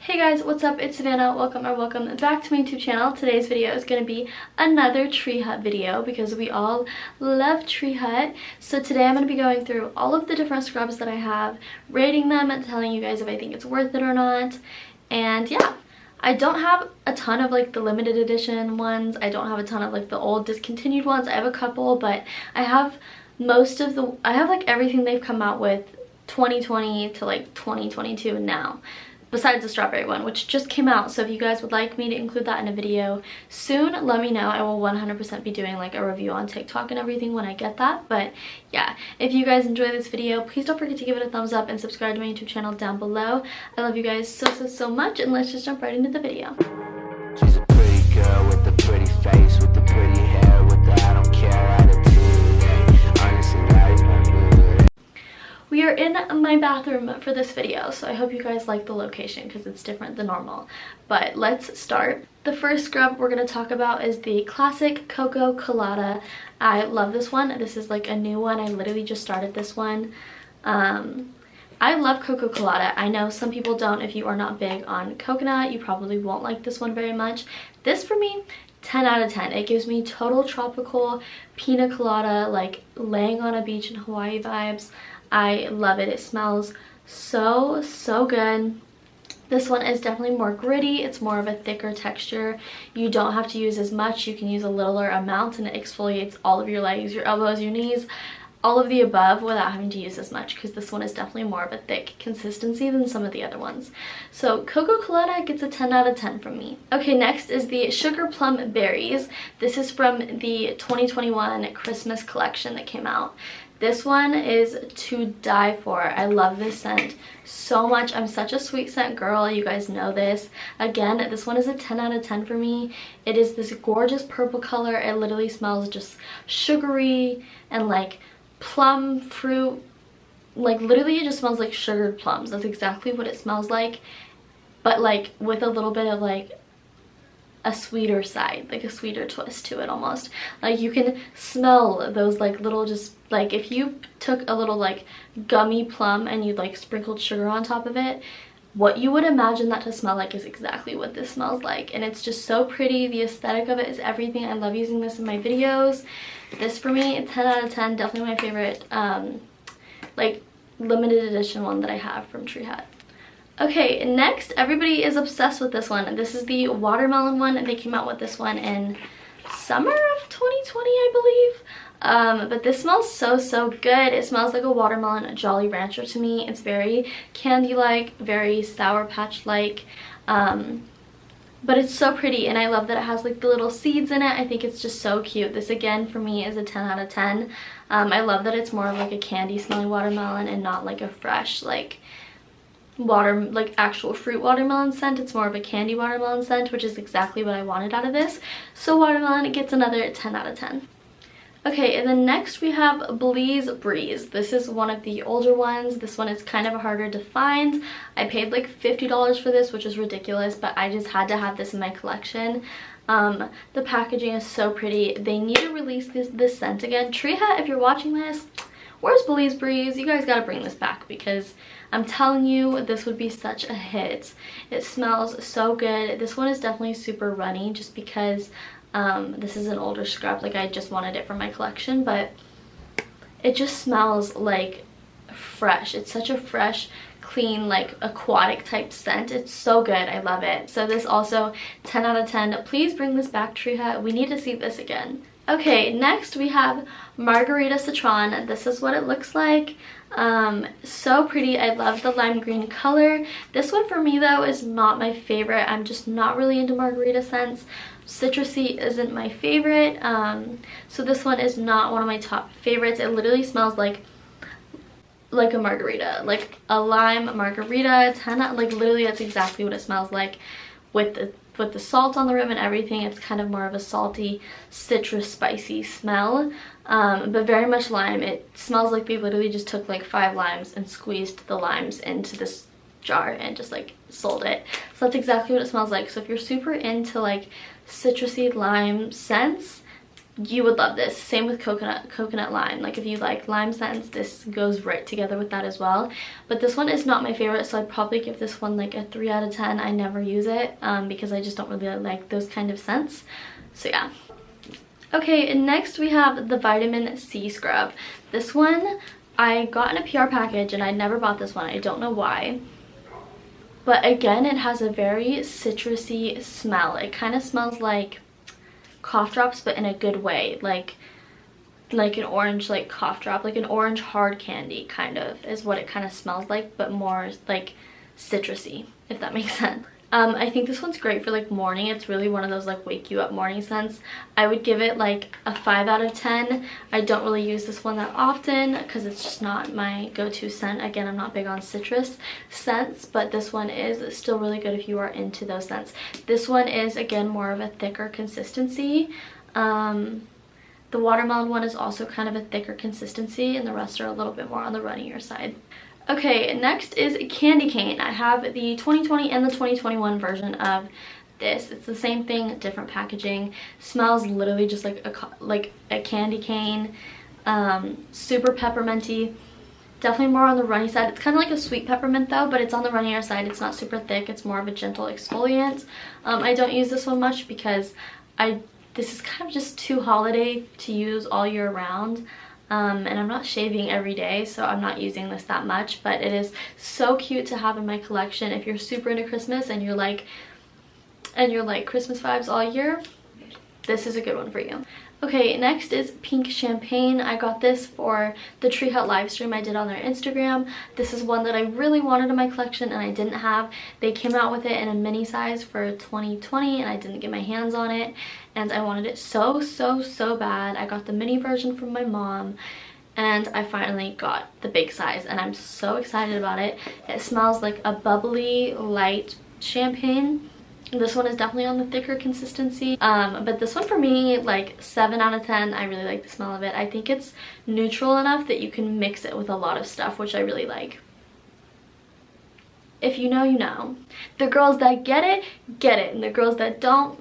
Hey guys, what's up? It's Savannah. Welcome back to my YouTube channel. Today's video is going to be another TreeHut video because we all love TreeHut. So today I'm going to be going through all of the different scrubs that I have, rating them and telling you guys if I think it's worth it or not. And yeah, I don't have a ton of like the limited edition ones. I don't have a ton of like the old discontinued ones. I have a couple, but I have like everything they've come out with 2020 to like 2022 now. Besides the strawberry one, which just came out. So if you guys would like me to include that in a video soon, let me know. I will 100% be doing like a review on TikTok and everything when I get that. But yeah, if you guys enjoy this video, please don't forget to give it a thumbs up and subscribe to my YouTube channel down below. I love you guys so much, and let's just jump right into the video. She's a pretty girl with a pretty face, with the pretty hair, with the I don't care attitude. Honestly, that is my mood. We are in my bathroom for this video, so I hope you guys like the location because it's different than normal. But let's start. The first scrub we're going to talk about is the classic Coco Colada. I love this one. This is like a new one. I literally just started this one. I love Coco Colada. I know some people don't. If you are not big on coconut, you probably won't like this one very much. This for me, 10 out of 10. It gives me total tropical pina colada, like laying on a beach in Hawaii vibes. I love it. It smells so good. This one is definitely more gritty. It's more of a thicker texture. You don't have to use as much. You can use a littler amount and it exfoliates all of your legs, your elbows, your knees, all of the above without having to use as much, because this one is definitely more of a thick consistency than some of the other ones. So Coco Colada gets a 10 out of 10 from me. Okay, next is the Sugar Plum Berries. This is from the 2021 Christmas collection that came out. This one is to die for. I love this scent so much. I'm such a sweet scent girl. You guys know this. Again, this one is a 10 out of 10 for me. It is this gorgeous purple color. It literally smells just sugary and like plum fruit. Like literally it just smells like sugared plums. That's exactly what it smells like. But like with a little bit of like a sweeter side, like a sweeter twist to it almost. Like you can smell those like little, just like if you took a little like gummy plum and you like sprinkled sugar on top of it, what you would imagine that to smell like is exactly what this smells like. And it's just so pretty. The aesthetic of it is everything. I love using this in my videos. This for me, 10 out of 10, definitely my favorite like limited edition one that I have from TreeHut. Okay, next, everybody is obsessed with this one. This is the watermelon one, and they came out with this one in summer of 2020, I believe. But this smells so good. It smells like a watermelon Jolly Rancher to me. It's very candy-like, very Sour Patch-like. But it's so pretty, and I love that it has like the little seeds in it. I think it's just so cute. This again for me is a 10 out of 10. I love that it's more of like a candy smelling watermelon and not like a fresh like actual fruit watermelon scent. It's more of a candy watermelon scent, which is exactly what I wanted out of this. So watermelon, it gets another 10 out of 10. Okay, and then next we have Bliss Breeze. This is one of the older ones. This one is kind of harder to find. I paid like $50 for this, which is ridiculous, but I just had to have this in my collection. The packaging is so pretty. They need to release this scent again. TreeHut, if you're watching this, where's Bliss Breeze? You guys gotta bring this back, because I'm telling you, this would be such a hit. It smells so good. This one is definitely super runny just because this is an older scrub. Like I just wanted it for my collection, but it just smells like fresh. It's such a fresh, clean, like aquatic type scent. It's so good. I love it. So this also 10 out of 10. Please bring this back, TreeHut. We need to see this again. Okay, next we have Margarita Citron. This is what it looks like. So pretty. I love the lime green color. This one for me though is not my favorite. I'm just not really into margarita scents. Citrusy isn't my favorite. So this one is not one of my top favorites. It literally smells like a margarita, like a lime margarita. 10, like literally that's exactly what it smells like with the salt on the rim and everything. It's kind of more of a salty, citrus, spicy smell, but very much lime. It smells like they literally just took like 5 limes and squeezed the limes into this jar and just like sold it. So that's exactly what it smells like. So if you're super into like citrusy lime scents, you would love this. Same with coconut lime. Like if you like lime scents, this goes right together with that as well. But this one is not my favorite, so I'd probably give this one like a 3 out of 10. I never use it because I just don't really like those kind of scents. So yeah. Okay, next we have the vitamin C scrub. This one I got in a PR package and I never bought this one. I don't know why. But again, it has a very citrusy smell. It kind of smells like cough drops, but in a good way, like an orange like cough drop, like an orange hard candy kind of is what it kind of smells like, but more like citrusy, if that makes sense. I think this one's great for like morning. It's really one of those like wake you up morning scents. I would give it like a 5 out of 10. I don't really use this one that often because it's just not my go-to scent. Again, I'm not big on citrus scents, but this one is still really good if you are into those scents. This one is again more of a thicker consistency. The watermelon one is also kind of a thicker consistency, and the rest are a little bit more on the runnier side. Okay, next is candy cane. I have the 2020 and the 2021 version of this. It's the same thing, different packaging. Smells literally just like a candy cane. Super pepperminty. Definitely more on the runny side. It's kind of like a sweet peppermint though, but it's on the runnier side. It's not super thick. It's more of a gentle exfoliant. I don't use this one much because this is kind of just too holiday to use all year round. And I'm not shaving every day, so I'm not using this that much, but it is so cute to have in my collection if you're super into Christmas and you're like Christmas vibes all year. This is a good one for you. Okay, next is pink champagne. I got this for the TreeHut live stream I did on their Instagram. This is one that I really wanted in my collection and I didn't have. They came out with it in a mini size for 2020 and I didn't get my hands on it, and I wanted it so bad. I got the mini version from my mom and I finally got the big size and I'm so excited about it. It smells like a bubbly light champagne. This one is definitely on the thicker consistency, but this one for me, like 7 out of 10. I really like the smell of it. I think it's neutral enough that you can mix it with a lot of stuff, which I really like. If you know, you know. The girls that get it, and the girls that don't.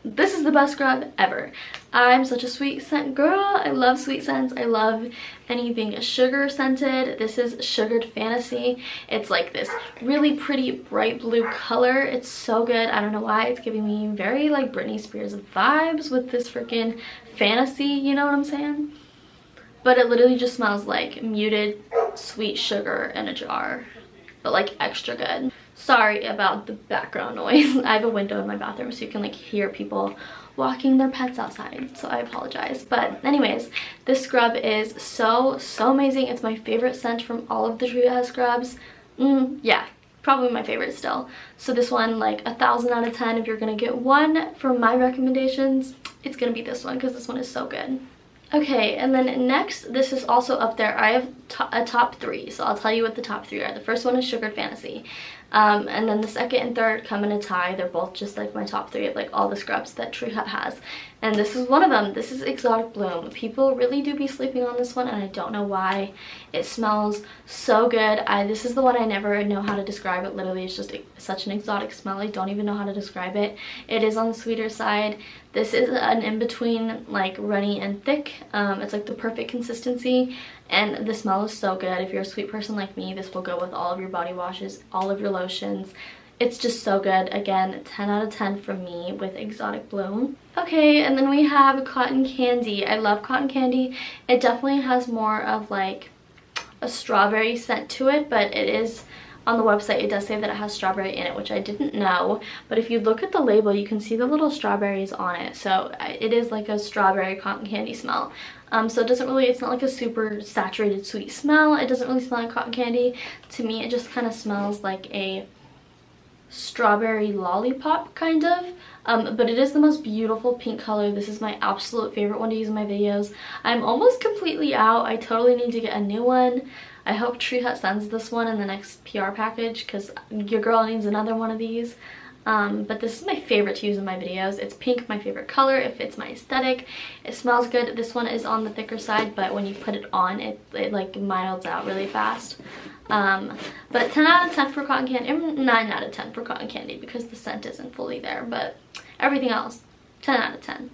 This is the best scrub ever. I'm such a sweet scent girl. I love sweet scents. I love anything sugar scented. This is Sugared Fantasy. It's like this really pretty bright blue color. It's so good. I don't know why. It's giving me very like Britney Spears vibes with this freaking fantasy, you know what I'm saying? But it literally just smells like muted sweet sugar in a jar, but like extra good. Sorry about the background noise. I have a window in my bathroom so you can like hear people walking their pets outside, so I apologize. But anyways, this scrub is so amazing. It's my favorite scent from all of the TreeHut scrubs. Yeah, probably my favorite still. So this one, like 1,000 out of 10. If you're gonna get one for my recommendations, it's gonna be this one because this one is so good. Okay, and then next, this is also up there. I have a top 3, so I'll tell you what the top 3 are. The first one is Sugared Fantasy. And then the second and third come in a tie. They're both just like my top 3 of like all the scrubs that TreeHut has. And this is one of them. This is Exotic Bloom. People really do be sleeping on this one and I don't know why. It smells so good. This is the one I never know how to describe it. Literally, it's just such an exotic smell. I don't even know how to describe it. It is on the sweeter side. This is an in-between, like runny and thick. It's like the perfect consistency. And the smell is so good. If you're a sweet person like me, this will go with all of your body washes, all of your lotions. It's just so good. Again, 10 out of 10 from me with Exotic Bloom. Okay, and then we have Cotton Candy. I love cotton candy. It definitely has more of like a strawberry scent to it, but it is, on the website, it does say that it has strawberry in it, which I didn't know. But if you look at the label, you can see the little strawberries on it. So it is like a strawberry cotton candy smell. So it doesn't really, it's not like a super saturated sweet smell. It doesn't really smell like cotton candy. To me, it just kind of smells like a strawberry lollipop kind of. But it is the most beautiful pink color. This is my absolute favorite one to use in my videos. I'm almost completely out. I totally need to get a new one. I hope TreeHut sends this one in the next PR package because your girl needs another one of these. But this is my favorite to use in my videos. It's pink, my favorite color. It fits my aesthetic. It smells good. This one is on the thicker side, but when you put it on, it like milds out really fast. But 10 out of 10 for cotton candy. 9 out of 10 for cotton candy because the scent isn't fully there, but everything else, 10 out of 10.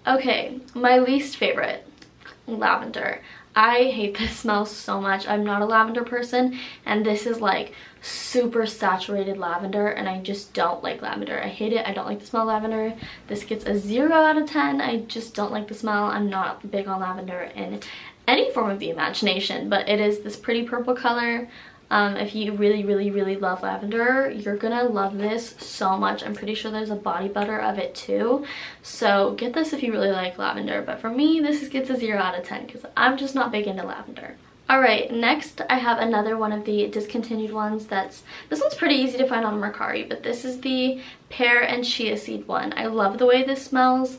Okay, my least favorite, lavender. I hate this smell so much. I'm not a lavender person, and this is like super saturated lavender, and I just don't like lavender. I hate it. I don't like the smell of lavender. This gets a 0 out of 10. I just don't like the smell. I'm not big on lavender in any form of the imagination, but it is this pretty purple color. If you really love lavender, you're gonna love this so much. I'm pretty sure there's a body butter of it too, so get this if you really like lavender. But for me, this gets a 0 out of 10 because I'm just not big into lavender. Alright, next I have another one of the discontinued ones. This one's pretty easy to find on Mercari, but this is the Pear and Chia seed one. I love the way this smells.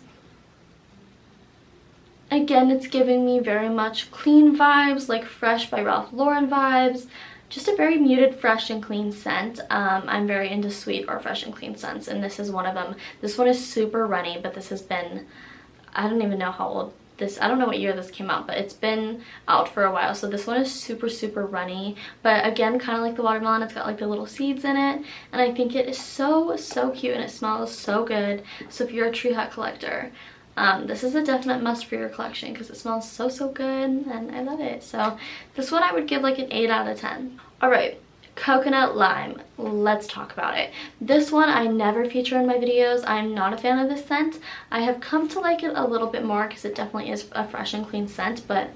Again, it's giving me very much clean vibes, like Fresh by Ralph Lauren vibes. Just a very muted, fresh, and clean scent. I'm very into sweet or fresh and clean scents, and this is one of them. This one is super runny, but this has been, I don't even know how old this, I don't know what year this came out, but it's been out for a while. So this one is super runny, but again, kind of like the watermelon, it's got like the little seeds in it, and I think it is so cute, and it smells so good. So if you're a TreeHut collector, this is a definite must for your collection because it smells so good, and I love it. So this one I would give like an 8 out of 10. Alright, coconut lime. Let's talk about it. This one I never feature in my videos. I'm not a fan of this scent. I have come to like it a little bit more because it definitely is a fresh and clean scent, but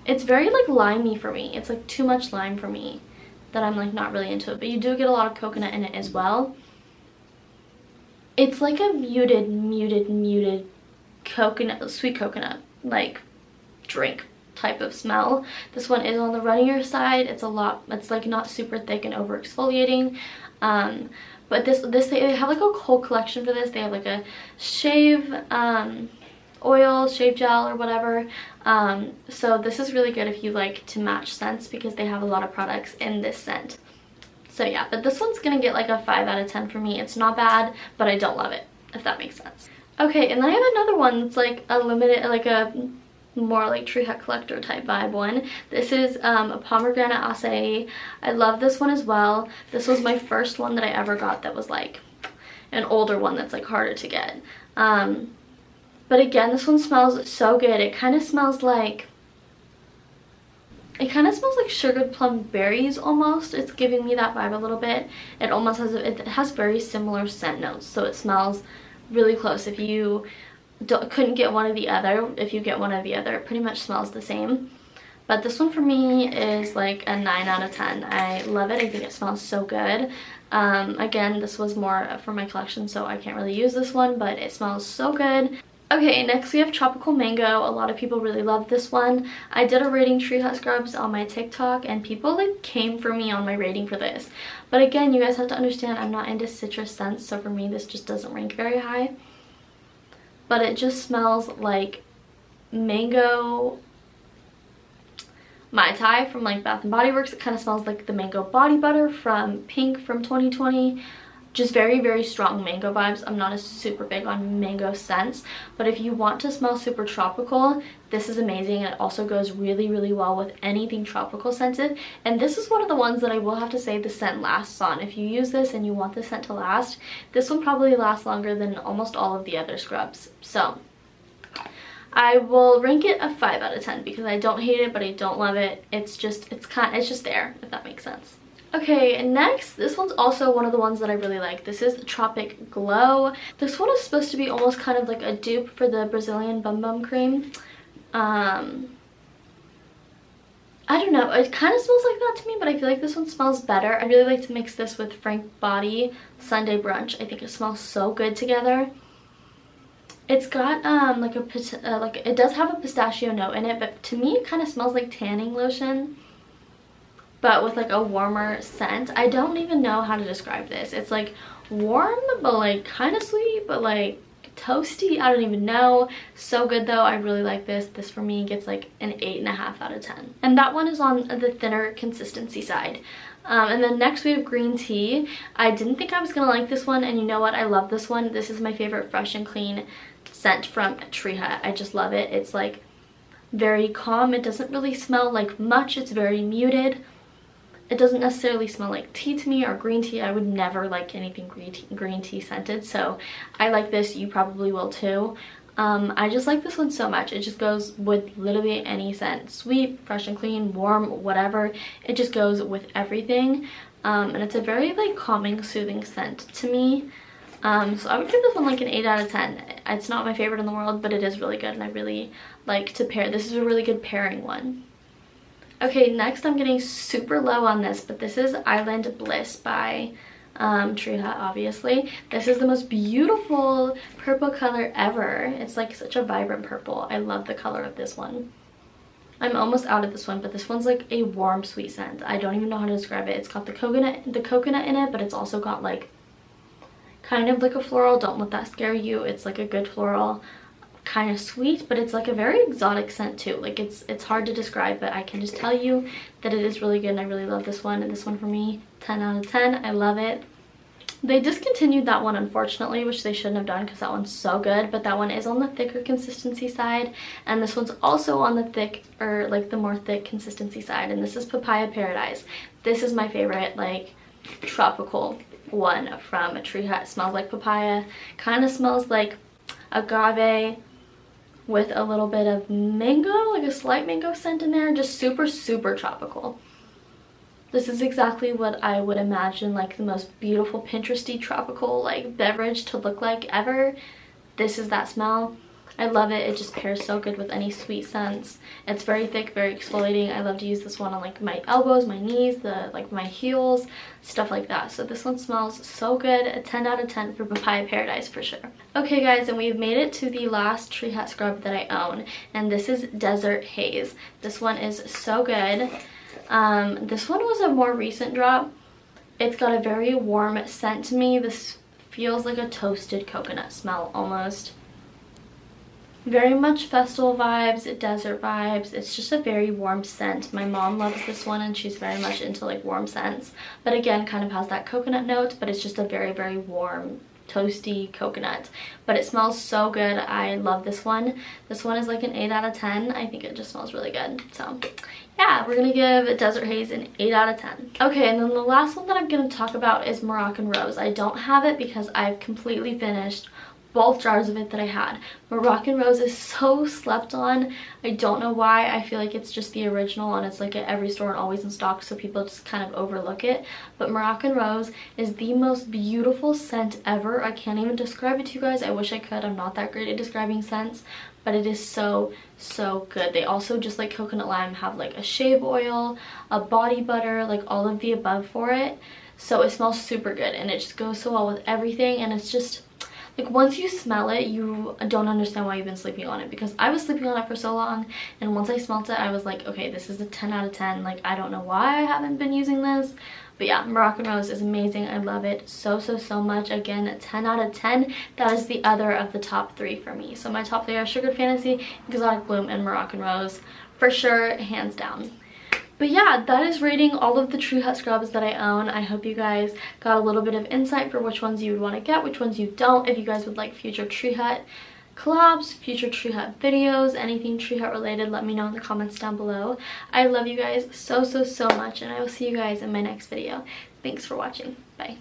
it's very like limey for me. It's like too much lime for me that I'm like not really into it, but you do get a lot of coconut in it as well. It's like a muted coconut, sweet coconut like drink type of smell. This one is on the runnier side. It's like not super thick and over exfoliating, but they have like a whole collection for this. They have like a shave oil, shave gel, or whatever, so this is really good if you like to match scents because they have a lot of products in this scent. So yeah, but this one's gonna get like a 5 out of 10 for me. It's not bad, but I don't love it, if that makes sense. Okay, and then I have another one that's like a limited, like a more like TreeHut collector type vibe one. This is a Pomegranate Acai. I love this one as well. This was my first one that I ever got that was like an older one that's like harder to get. But again, this one smells so good. It kind of smells like sugared plum berries almost. It's giving me that vibe a little bit. It almost has, it has very similar scent notes, so it smells really close. If you couldn't get one or the other, if you get one or the other, it pretty much smells the same. But this one for me is like a 9 out of 10. I love it. I think it smells so good. Again, this was more for my collection, so I can't really use this one, but it smells so good. Okay, next we have Tropical Mango. A lot of people really love this one. I did a rating TreeHut scrubs on my TikTok, and people like came for me on my rating for this. But again, you guys have to understand I'm not into citrus scents, so for me this just doesn't rank very high. But it just smells like mango Mai Tai from like Bath & Body Works. It kind of smells like the mango body butter from Pink from 2020. Just very strong mango vibes. I'm not super big on mango scents, but if you want to smell super tropical, this is amazing. It also goes really well with anything tropical scented, and this is one of the ones that I will have to say the scent lasts on. If you use this and you want the scent to last, this one probably lasts longer than almost all of the other scrubs. So I will rank it a 5 out of 10 because I don't hate it, but I don't love it. It's just there, if that makes sense. Okay, next, this one's also one of the ones that I really like. This is Tropic Glow. This one is supposed to be almost kind of like a dupe for the Brazilian Bum Bum Cream. I don't know, it kind of smells like that to me, but I feel like this one smells better. I really like to mix this with Frank Body Sunday Brunch. I think it smells so good together. It's got it does have a pistachio note in it, but to me it kind of smells like tanning lotion, but with like a warmer scent. I don't even know how to describe this. It's like warm, but like kind of sweet, but like toasty. I don't even know. So good though. I really like this. This for me gets like an 8.5 out of 10. And that one is on the thinner consistency side. And then next we have green tea. I didn't think I was gonna like this one, and you know what? I love this one. This is my favorite fresh and clean scent from TreeHut. I just love it. It's like very calm. It doesn't really smell like much. It's very muted. It doesn't necessarily smell like tea to me or green tea. I would never like anything green tea scented, so I like this. You probably will too. I just like this one so much. It just goes with literally any scent. Sweet, fresh and clean, warm, whatever. It just goes with everything. And it's a very like calming, soothing scent to me. So I would give this one like an 8 out of 10. It's not my favorite in the world, but it is really good and I really like to pair. This is a really good pairing one. Okay, next I'm getting super low on this, but this is Island Bliss by TreeHut, obviously. This is the most beautiful purple color ever. It's like such a vibrant purple. I love the color of this one. I'm almost out of this one, but this one's like a warm sweet scent. I don't even know how to describe it. It's got the coconut in it, but it's also got like kind of like a floral. Don't let that scare you. It's like a good floral, kind of sweet, but it's like a very exotic scent too. Like it's hard to describe, but I can just tell you that it is really good and I really love this one. And this one for me, 10 out of 10. I love it. They discontinued that one, unfortunately, which they shouldn't have done because that one's so good, but that one is on the thicker consistency side, and this one's also on the thick, or like the more thick consistency side, and this is Papaya Paradise. This is my favorite like tropical one from TreeHut. It smells like papaya, kind of smells like agave with a little bit of mango, like a slight mango scent in there. Just super, super tropical. This is exactly what I would imagine like the most beautiful Pinteresty tropical like beverage to look like ever. This is that smell. I love it. It just pairs so good with any sweet scents. It's very thick, very exfoliating. I love to use this one on like my elbows, my knees, like my heels, stuff like that. So this one smells so good. A 10 out of 10 for Papaya Paradise for sure. Okay guys, and we've made it to the last TreeHut scrub that I own, and this is Desert Haze. This one is so good. This one was a more recent drop. It's got a very warm scent to me. This feels like a toasted coconut smell almost. Very much festival vibes, desert vibes. It's just a very warm scent. My mom loves this one and she's very much into like warm scents, but again kind of has that coconut note, but it's just a very, very warm toasty coconut, but it smells so good. I love this one. This one is like an 8 out of 10. I think it just smells really good. So yeah, we're gonna give Desert Haze an 8 out of 10. Okay, and then the last one that I'm gonna talk about is Moroccan Rose. I don't have it because I've completely finished both jars of it that I had. Moroccan Rose is so slept on. I don't know why. I feel like it's just the original and it's like at every store and always in stock, so people just kind of overlook it. But Moroccan Rose is the most beautiful scent ever. I can't even describe it to you guys. I wish I could. I'm not that great at describing scents, but it is so, so good. They also, just like coconut lime, have like a shave oil, a body butter, like all of the above for it. So it smells super good and it just goes so well with everything, and it's just like once you smell it, you don't understand why you've been sleeping on it, because I was sleeping on it for so long, and once I smelled it, I was like, okay, this is a 10 out of 10. Like, I don't know why I haven't been using this, but yeah, Moroccan Rose is amazing. I love it so, so, so much. Again, a 10 out of 10. That is the other of the top 3 for me. So my top 3 are Sugar Fantasy, Exotic Bloom, and Moroccan Rose for sure, hands down. But yeah, that is rating all of the TreeHut scrubs that I own. I hope you guys got a little bit of insight for which ones you would want to get, which ones you don't. If you guys would like future TreeHut collabs, future TreeHut videos, anything TreeHut related, let me know in the comments down below. I love you guys so, so, so much, and I will see you guys in my next video. Thanks for watching. Bye.